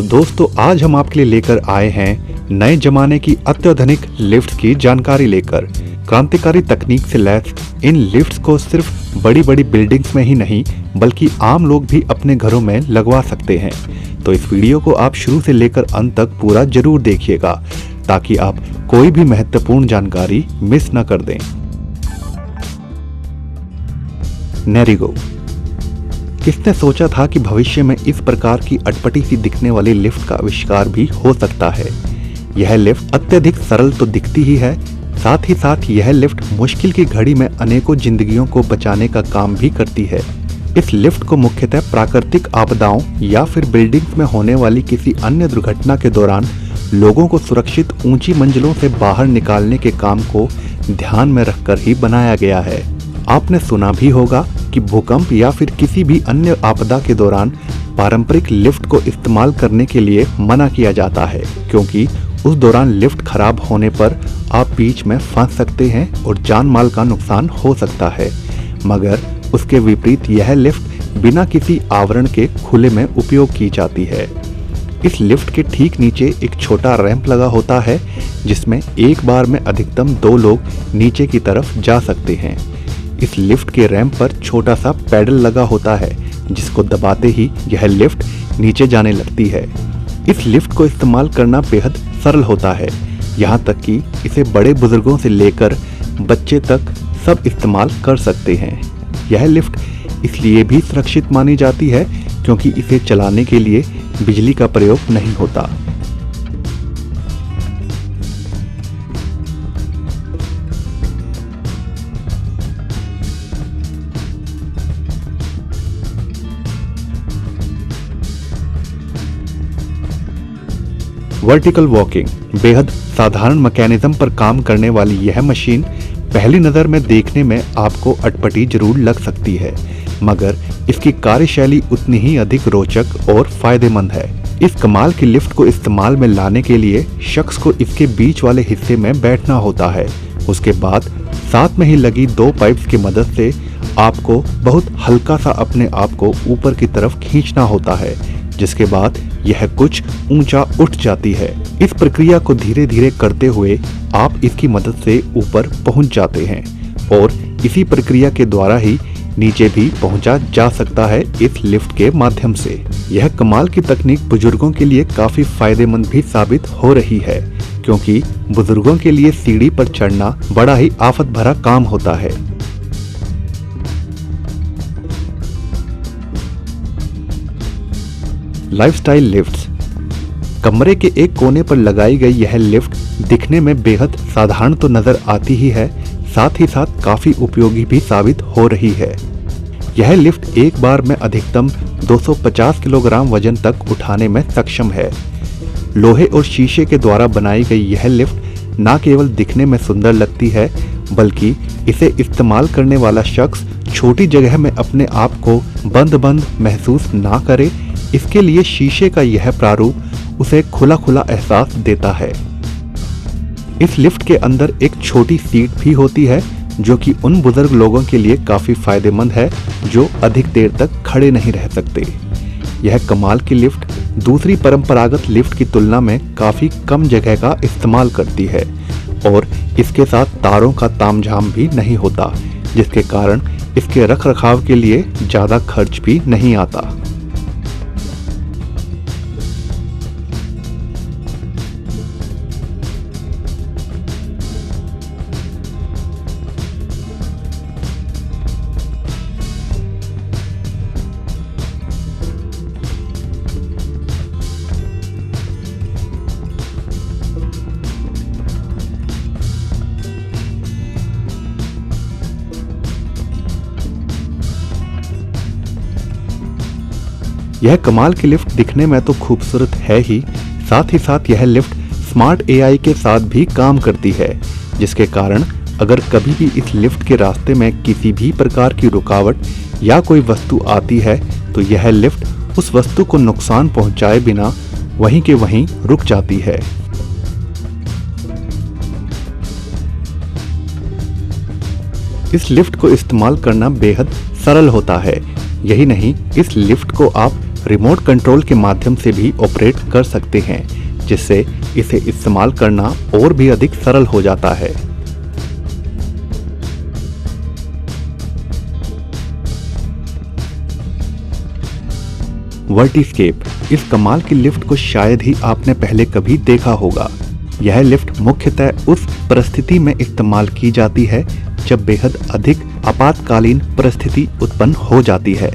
तो दोस्तों आज हम आपके लिए लेकर आए हैं नए जमाने की अत्याधुनिक लिफ्ट्स की जानकारी लेकर। क्रांतिकारी तकनीक से लैस इन लिफ्ट्स को सिर्फ बड़ी बड़ी बिल्डिंग्स में ही नहीं बल्कि आम लोग भी अपने घरों में लगवा सकते हैं। तो इस वीडियो को आप शुरू से लेकर अंत तक पूरा जरूर देखिएगा ताकि आप कोई भी महत्वपूर्ण जानकारी मिस न कर दें। नेरिगो। किसने सोचा था कि भविष्य में इस प्रकार की अटपटी सी दिखने वाली लिफ्ट का आविष्कार भी हो सकता है। यह लिफ्ट अत्यधिक सरल तो दिखती ही है, साथ ही साथ यह लिफ्ट मुश्किल की घड़ी में अनेकों जिंदगियों को बचाने का काम भी करती है। इस लिफ्ट को मुख्यतः प्राकृतिक आपदाओं या फिर बिल्डिंग्स में होने वाली किसी अन्य दुर्घटना के दौरान लोगों को सुरक्षित ऊंची मंजिलों से बाहर निकालने के काम को ध्यान में रखकर ही बनाया गया है। आपने सुना भी होगा कि भूकंप या फिर किसी भी अन्य आपदा के दौरान पारंपरिक लिफ्ट को इस्तेमाल करने के लिए मना किया जाता है, क्योंकि उस दौरान लिफ्ट खराब होने पर आप बीच में फंस सकते हैं और जान माल का नुकसान हो सकता है। मगर उसके विपरीत यह लिफ्ट बिना किसी आवरण के खुले में उपयोग की जाती है। इस लिफ्ट के ठीक नीचे एक छोटा रैंप लगा होता है जिसमें एक बार में अधिकतम 2 लोग नीचे की तरफ जा सकते हैं। इस लिफ्ट के रैंप पर छोटा सा पैडल लगा होता है जिसको दबाते ही यह लिफ्ट नीचे जाने लगती है। इस लिफ्ट को इस्तेमाल करना बेहद सरल होता है, यहाँ तक कि इसे बड़े बुजुर्गों से लेकर बच्चे तक सब इस्तेमाल कर सकते हैं। यह लिफ्ट इसलिए भी सुरक्षित मानी जाती है क्योंकि इसे चलाने के लिए बिजली का प्रयोग नहीं होता। Vertical walking. बेहद साधारण मैकेनिज्म पर काम करने वाली यह मशीन पहली नज़र में देखने में आपको अटपटी जरूर लग सकती है, मगर इसकी कार्यशैली उतनी ही अधिक रोचक और फायदेमंद है। इस कमाल की लिफ्ट को इस्तेमाल में लाने के लिए शख्स को इसके बीच वाले हिस्से में बैठना होता है। उसके बाद साथ में ही लगी 2 पाइप्स की मदद से आपको बहुत हल्का सा अपने आप को ऊपर की तरफ खींचना होता है, जिसके बाद यह कुछ ऊंचा उठ जाती है। इस प्रक्रिया को धीरे धीरे करते हुए आप इसकी मदद से ऊपर पहुंच जाते हैं और इसी प्रक्रिया के द्वारा ही नीचे भी पहुंचा जा सकता है इस लिफ्ट के माध्यम से। यह कमाल की तकनीक बुजुर्गों के लिए काफी फायदेमंद भी साबित हो रही है, क्योंकि बुजुर्गों के लिए सीढ़ी पर चढ़ना बड़ा ही आफत भरा काम होता है। Lifestyle lifts. कमरे के एक कोने पर लगाई गई यह लिफ्ट दिखने में बेहद साधारण तो नजर आती ही है, साथ ही साथ काफी उपयोगी भी साबित हो रही है। यह लिफ्ट एक बार में अधिकतम 250 किलोग्राम वजन तक उठाने में सक्षम है। लोहे और शीशे के द्वारा बनाई गई यह लिफ्ट न केवल दिखने में सुंदर लगती है बल्कि इसे इस्तेमाल करने वाला शख्स छोटी जगह में अपने आप को बंद महसूस ना करे, इसके लिए शीशे का यह प्रारूप उसे खुला खुला एहसास देता है। इस लिफ्ट के अंदर एक छोटी सीट भी होती है जो कि उन बुजुर्ग लोगों के लिए काफी फायदेमंद है जो अधिक देर तक खड़े नहीं रह सकते। यह कमाल की लिफ्ट दूसरी परंपरागत लिफ्ट की तुलना में काफी कम जगह का इस्तेमाल करती है और इसके साथ तारों का तामझाम भी नहीं होता, जिसके कारण इसके रखरखाव के लिए ज्यादा खर्च भी नहीं आता। यह कमाल की लिफ्ट दिखने में तो खूबसूरत है ही, साथ ही साथ यह लिफ्ट स्मार्ट एआई के साथ भी काम करती है, जिसके कारण अगर कभी भी इस लिफ्ट के रास्ते में किसी भी प्रकार की रुकावट या कोई वस्तु आती है तो यह लिफ्ट उस वस्तु को नुकसान पहुंचाए बिना वहीं के वहीं रुक जाती है। इस लिफ्ट को इस्तेमाल करना बेहद सरल होता है। यही नहीं, इस लिफ्ट को आप रिमोट कंट्रोल के माध्यम से भी ऑपरेट कर सकते हैं, जिससे इसे इस्तेमाल करना और भी अधिक सरल हो जाता है। वर्टिस्केप, इस कमाल की लिफ्ट को शायद ही आपने पहले कभी देखा होगा। यह लिफ्ट मुख्यतः उस परिस्थिति में इस्तेमाल की जाती है जब बेहद अधिक आपातकालीन परिस्थिति उत्पन्न हो जाती है।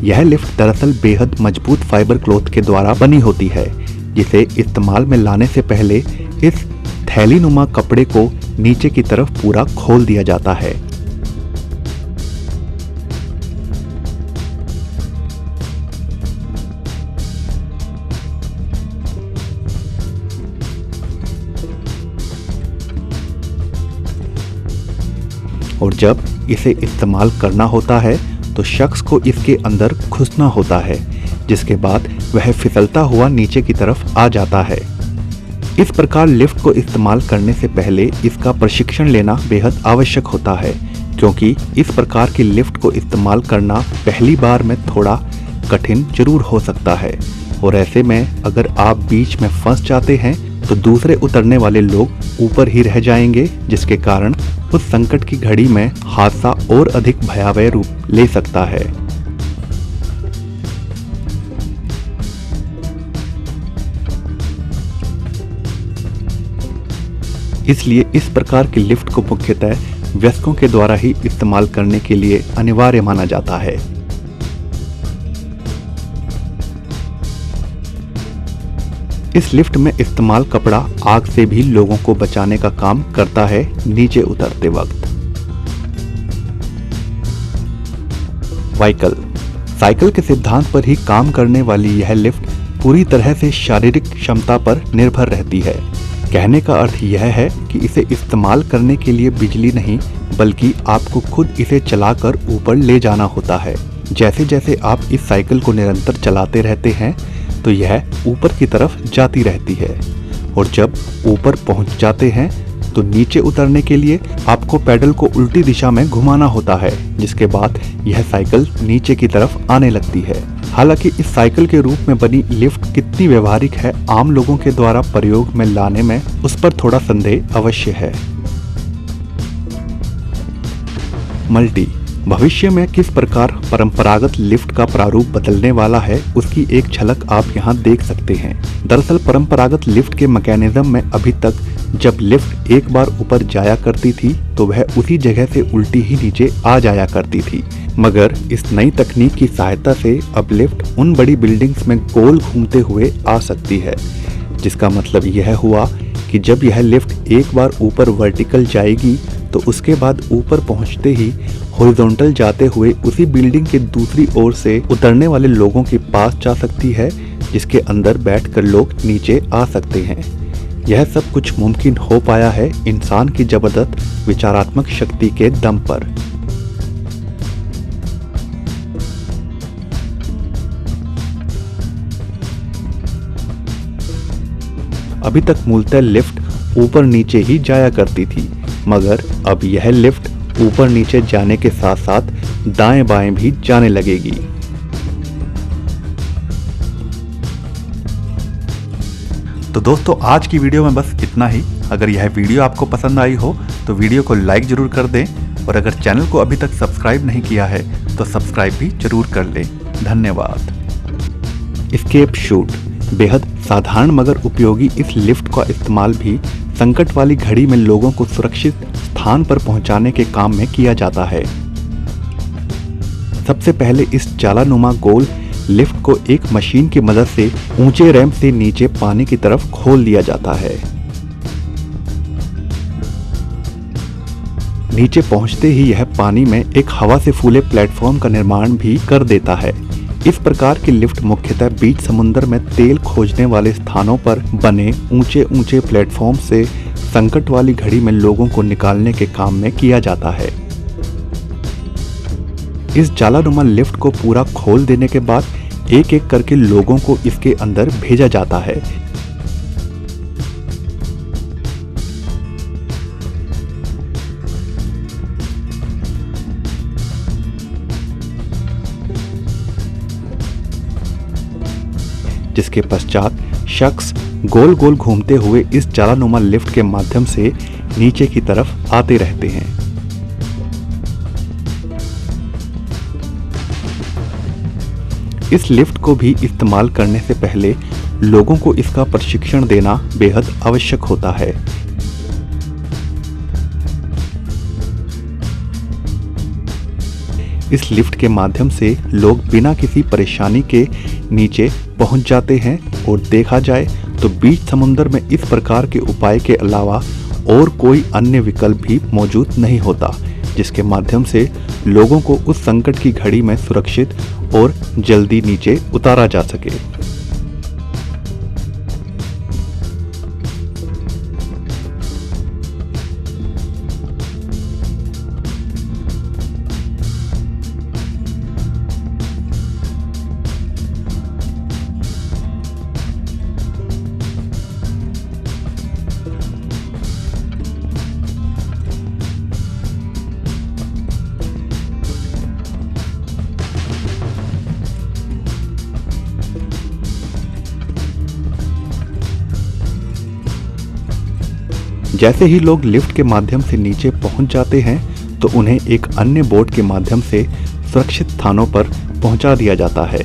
यह लिफ्ट दरअसल बेहद मजबूत फाइबर क्लॉथ के द्वारा बनी होती है, जिसे इस्तेमाल में लाने से पहले इस थैलीनुमा कपड़े को नीचे की तरफ पूरा खोल दिया जाता है। और जब इसे इस्तेमाल करना होता है तो शख्स को इसके अंदर घुसना होता है, जिसके बाद वह फिसलता हुआ नीचे की तरफ आ जाता है। इस प्रकार लिफ्ट को इस्तेमाल करने से पहले इसका प्रशिक्षण लेना बेहद आवश्यक होता है, क्योंकि इस प्रकार की लिफ्ट को इस्तेमाल करना पहली बार में थोड़ा कठिन जरूर हो सकता है। और ऐसे में अगर आप बीच में फंस जाते हैं तो दूसरे उतरने वाले लोग ऊपर ही रह जाएंगे, जिसके कारण उस संकट की घड़ी में हादसा और अधिक भयावह रूप ले सकता है। इसलिए इस प्रकार की लिफ्ट को मुख्यतः वयस्कों के द्वारा ही इस्तेमाल करने के लिए अनिवार्य माना जाता है। इस लिफ्ट में इस्तेमाल कपड़ा आग से भी लोगों को बचाने का काम करता है नीचे उतरते वक्त। व्हीकल, साइकिल के सिद्धांत पर ही काम करने वाली यह लिफ्ट पूरी तरह से शारीरिक क्षमता पर निर्भर रहती है। कहने का अर्थ यह है कि इसे इस्तेमाल करने के लिए बिजली नहीं, बल्कि आपको खुद इसे चलाकर ऊपर ले जाना होता है। जैसे जैसे आप इस साइकिल को निरंतर चलाते रहते हैं तो यह ऊपर की तरफ जाती रहती है, और जब ऊपर पहुंच जाते हैं तो नीचे उतरने के लिए आपको पैडल को उल्टी दिशा में घुमाना होता है, जिसके बाद यह साइकिल नीचे की तरफ आने लगती है। हालांकि इस साइकिल के रूप में बनी लिफ्ट कितनी व्यवहारिक है आम लोगों के द्वारा प्रयोग में लाने में, उस पर थोड़ा संदेह अवश्य है। मल्टी, भविष्य में किस प्रकार परंपरागत लिफ्ट का प्रारूप बदलने वाला है उसकी एक झलक आप यहाँ देख सकते हैं। दरअसल परंपरागत लिफ्ट के मैकेनिज्म में अभी तक जब लिफ्ट एक बार ऊपर जाया करती थी तो वह उसी जगह से उल्टी ही नीचे आ जाया करती थी, मगर इस नई तकनीक की सहायता से अब लिफ्ट उन बड़ी बिल्डिंग्स में गोल घूमते हुए आ सकती है, जिसका मतलब यह हुआ कि जब यह लिफ्ट एक बार ऊपर वर्टिकल जाएगी तो उसके बाद ऊपर पहुंचते ही हॉरिजॉन्टल जाते हुए उसी बिल्डिंग के दूसरी ओर से उतरने वाले लोगों के पास जा सकती है, जिसके अंदर बैठकर लोग नीचे आ सकते हैं। यह सब कुछ मुमकिन हो पाया है इंसान की जबरदस्त विचारात्मक शक्ति के दम पर। अभी तक मूलतः लिफ्ट ऊपर नीचे ही जाया करती थी, मगर अब यह लिफ्ट ऊपर नीचे जाने के साथ साथ दाएं बाएं भी जाने लगेगी। तो दोस्तों आज की वीडियो में बस इतना ही। अगर यह वीडियो आपको पसंद आई हो तो वीडियो को लाइक जरूर कर दें, और अगर चैनल को अभी तक सब्सक्राइब नहीं किया है तो सब्सक्राइब भी जरूर कर लें। धन्यवाद। एस्केप शूट, बेहद साधारण मगर उपयोगी इस लिफ्ट का इस्तेमाल भी संकट वाली घड़ी में लोगों को सुरक्षित स्थान पर पहुंचाने के काम में किया जाता है। सबसे पहले इस जालानुमा गोल लिफ्ट को एक मशीन की मदद से ऊंचे रैंप से नीचे पानी की तरफ खोल दिया जाता है। नीचे पहुंचते ही यह पानी में एक हवा से फूले प्लेटफॉर्म का निर्माण भी कर देता है। इस प्रकार की लिफ्ट मुख्यतः बीच समुद्र में तेल खोजने वाले स्थानों पर बने ऊंचे ऊंचे प्लेटफॉर्म से संकट वाली घड़ी में लोगों को निकालने के काम में किया जाता है। इस जालानुमा लिफ्ट को पूरा खोल देने के बाद एक एक करके लोगों को इसके अंदर भेजा जाता है। जिसके पश्चात शख्स गोल गोल घूमते हुए इस जालानुमा लिफ्ट के माध्यम से नीचे की तरफ आते रहते हैं। इस लिफ्ट को भी इस्तेमाल करने से पहले लोगों को इसका प्रशिक्षण देना बेहद आवश्यक होता है। इस लिफ्ट के माध्यम से लोग बिना किसी परेशानी के नीचे पहुंच जाते हैं और देखा जाए तो बीच समुद्र में इस प्रकार के उपाय के अलावा और कोई अन्य विकल्प भी मौजूद नहीं होता, जिसके माध्यम से लोगों को उस संकट की घड़ी में सुरक्षित और जल्दी नीचे उतारा जा सके। जैसे ही लोग लिफ्ट के माध्यम से नीचे पहुंच जाते हैं तो उन्हें एक अन्य बोट के माध्यम से सुरक्षित स्थानों पर पहुंचा दिया जाता है।